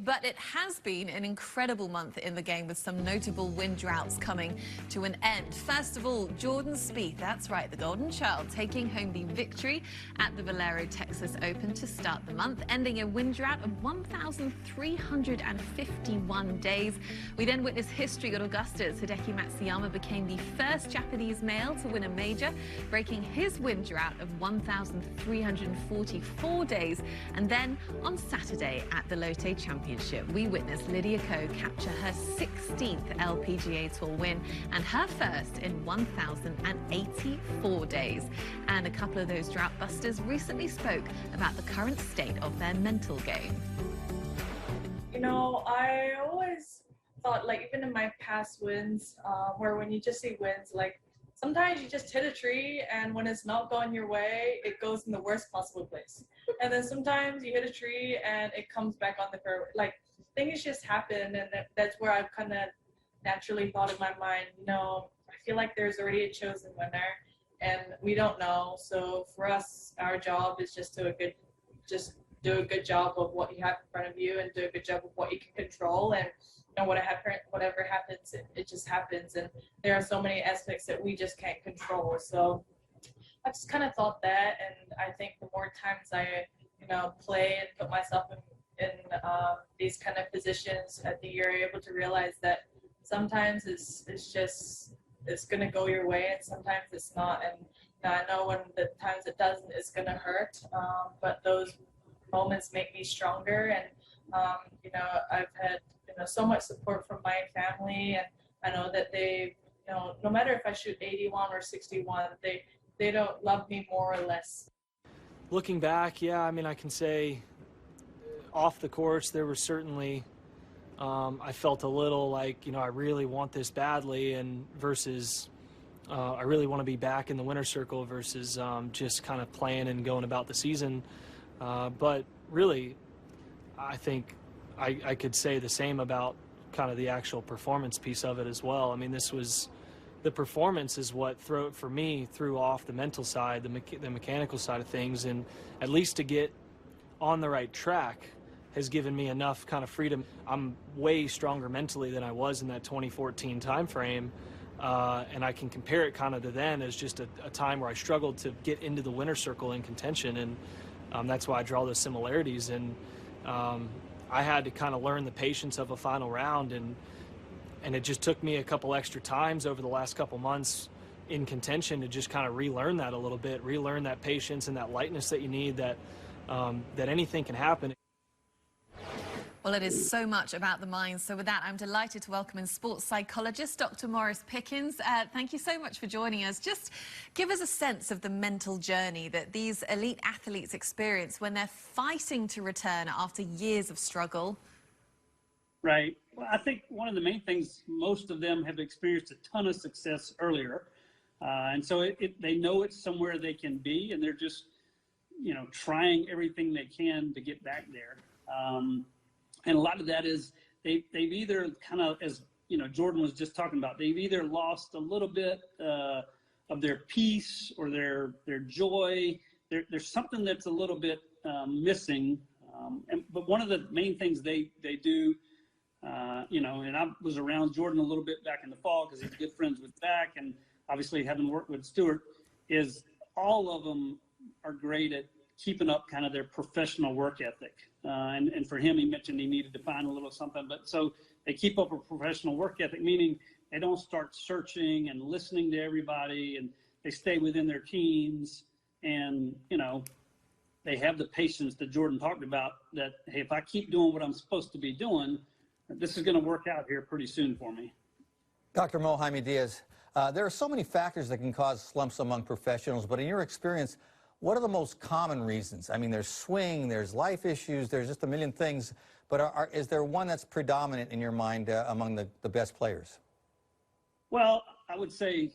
But it has been an incredible month in the game with some notable wind droughts coming to an end. First of all, Jordan Spieth, that's right, the Golden Child, taking home the victory at the Valero Texas Open to start the month, ending a wind drought of 1,351 days. We then witnessed history at Augusta's. Hideki Matsuyama became the first Japanese male to win a major, breaking his wind drought of 1,344 days. And then on Saturday at the Lotte Championship, we witnessed Lydia Ko capture her 16th LPGA Tour win and her first in 1,084 days. And a couple of those drought busters recently spoke about the current state of their mental game. You know, I always thought, like, even in my past wins, where when you just see wins, like, sometimes you just hit a tree and when it's not going your way, it goes in the worst possible place. And then sometimes you hit a tree and it comes back on the fairway. Like, things just happen, and that's where I've kind of naturally thought in my mind, you know, I feel like there's already a chosen winner and we don't know. So for us, our job is just do a good job of what you have in front of you and do a good job of what you can control. And you know, whatever happens, it just happens. And there are so many aspects that we just can't control. So I just kind of thought that, and I think the more times I, you know, play and put myself in these kind of positions, I think you're able to realize that sometimes it's going to go your way and sometimes it's not. And you know, I know when the times it doesn't, it's going to hurt, but those moments make me stronger. And you know, I've had, you know, so much support from my family, and I know that they, you know, no matter if I shoot 81 or 61, they don't love me more or less. Looking back, yeah, I mean, I can say off the course, there were certainly, I felt a little like, you know, I really want this badly, and versus I really want to be back in the winner's circle versus just kind of playing and going about the season. But really, I think I could say the same about kind of the actual performance piece of it as well. I mean, the performance is what for me threw off the mental side, the mechanical side of things, and at least to get on the right track has given me enough kind of freedom. I'm way stronger mentally than I was in that 2014 time frame, and I can compare it kind of to then as just a time where I struggled to get into the winner's circle in contention, and that's why I draw those similarities. And I had to kind of learn the patience of a final round, and it just took me a couple extra times over the last couple months in contention to just kind of relearn that a little bit, relearn that patience and that lightness that you need, that anything can happen. Well, it is so much about the mind. So with that, I'm delighted to welcome in sports psychologist Dr. Maurice Pickens. Thank you so much for joining us. Just give us a sense of the mental journey that these elite athletes experience when they're fighting to return after years of struggle. Right. Well, I think one of the main things, most of them have experienced a ton of success earlier. And so they know it's somewhere they can be, and they're just, you know, trying everything they can to get back there. And a lot of that is they've either kind of, as you know, Jordan was just talking about, they've either lost a little bit of their peace or their joy. There's something that's a little bit missing. But one of the main things they do, you know, and I was around Jordan a little bit back in the fall because he's good friends with Zach, and obviously having worked with Stewart, is all of them are great at keeping up kind of their professional work ethic. And for him, he mentioned he needed to find a little something, but so they keep up a professional work ethic, meaning they don't start searching and listening to everybody, and they stay within their teams. And, you know, they have the patience that Jordan talked about, that, hey, if I keep doing what I'm supposed to be doing, this is going to work out here pretty soon for me. Dr. Mo Jaime Diaz, there are so many factors that can cause slumps among professionals, but in your experience, what are the most common reasons? I mean, there's swing, there's life issues, there's just a million things, but is there one that's predominant in your mind among the best players? Well, I would say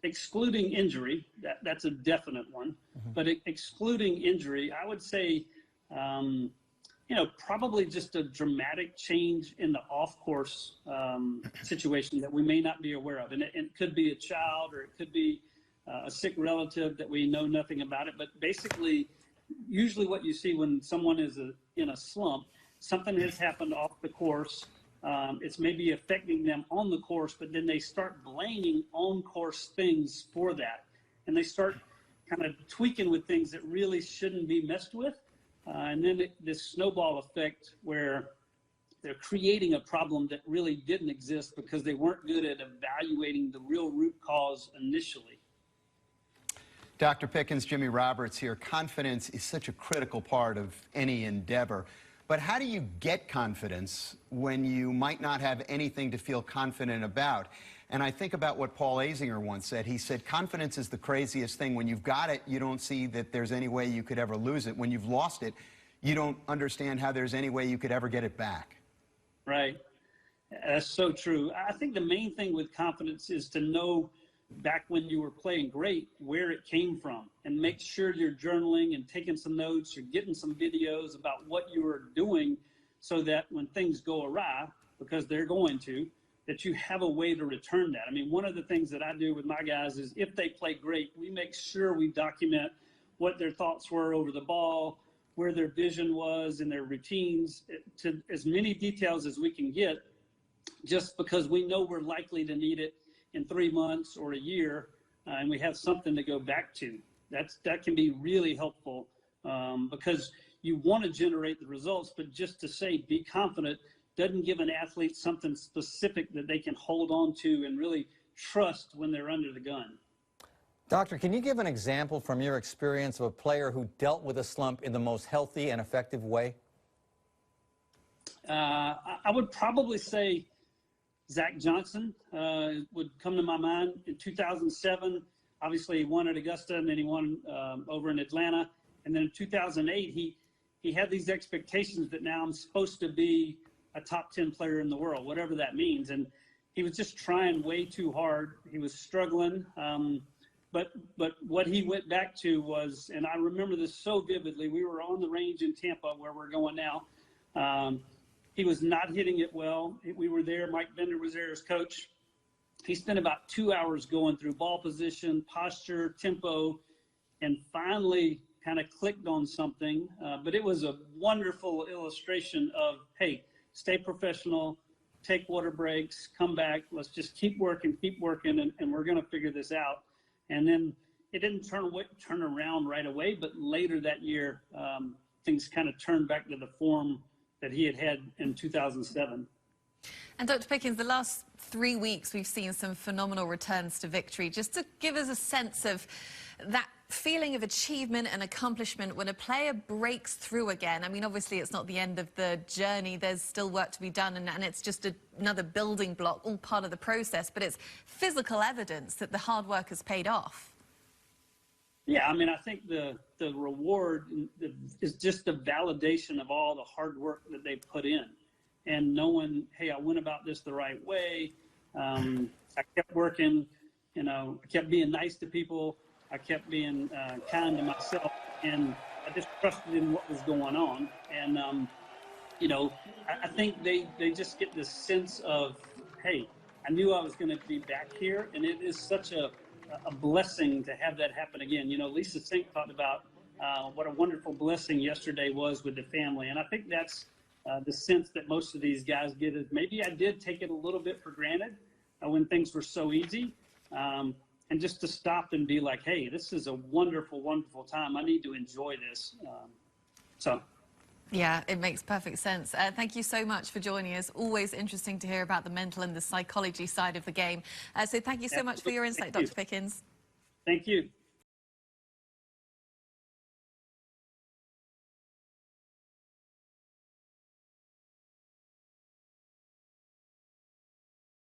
excluding injury, that's a definite one. Mm-hmm. But excluding injury, I would say, you know, probably just a dramatic change in the off-course situation that we may not be aware of. And it could be a child, or it could be a sick relative that we know nothing about it. But basically, usually what you see when someone is in a slump something has happened off the course. It's maybe affecting them on the course, but then they start blaming on-course things for that. And they start kind of tweaking with things that really shouldn't be messed with. And then this snowball effect where they're creating a problem that really didn't exist because they weren't good at evaluating the real root cause initially. Dr. Pickens, Jimmy Roberts here. Confidence is such a critical part of any endeavor. But how do you get confidence when you might not have anything to feel confident about? And I think about what Paul Azinger once said. He said, confidence is the craziest thing. When you've got it, you don't see that there's any way you could ever lose it. When you've lost it, you don't understand how there's any way you could ever get it back. Right. That's so true. I think the main thing with confidence is to know back when you were playing great where it came from, and make sure you're journaling and taking some notes, you're getting some videos about what you were doing, so that when things go awry, because they're going to, that you have a way to return that. I mean, one of the things that I do with my guys is if they play great, we make sure we document what their thoughts were over the ball, where their vision was and their routines, to as many details as we can get, just because we know we're likely to need it in 3 months or a year, and we have something to go back to. That can be really helpful, because you want to generate the results, but just to say be confident doesn't give an athlete something specific that they can hold on to and really trust when they're under the gun. Doctor, can you give an example from your experience of a player who dealt with a slump in the most healthy and effective way? I would probably say Zach Johnson would come to my mind. In 2007, obviously he won at Augusta, and then he won over in Atlanta. And then in 2008, he had these expectations that now I'm supposed to be a top 10 player in the world, whatever that means. And he was just trying way too hard. He was struggling. But what he went back to was, and I remember this so vividly, we were on the range in Tampa where we're going now. He was not hitting it well. We were there. Mike Bender was there as coach. He spent about 2 hours going through ball position, posture, tempo, and finally kind of clicked on something. But it was a wonderful illustration of, hey, stay professional, take water breaks, come back. Let's just keep working, and we're going to figure this out. And then it didn't turn around right away, but later that year, things kind of turned back to the form that he had in 2007. And Dr. Pickens, the last 3 weeks, we've seen some phenomenal returns to victory. Just to give us a sense of that feeling of achievement and accomplishment when a player breaks through again. I mean, obviously, it's not the end of the journey. There's still work to be done, and it's just another building block, all part of the process. But it's physical evidence that the hard work has paid off. Yeah, I mean, I think the reward is just the validation of all the hard work that they put in, and knowing, hey, I went about this the right way. I kept working, I kept being nice to people. I kept being kind to myself, and I just trusted in what was going on. And, I think they just get this sense of, hey, I knew I was going to be back here, and it is such a blessing to have that happen again. Lisa Sink talked about what a wonderful blessing yesterday was with the family. And I think that's the sense that most of these guys get, is maybe I did take it a little bit for granted when things were so easy. And just to stop and be like, hey, this is a wonderful, wonderful time. I need to enjoy this. Yeah, it makes perfect sense. Thank you so much for joining us. Always interesting to hear about the mental and the psychology side of the game. So thank you so much for your insight, Dr. Pickens. Thank you.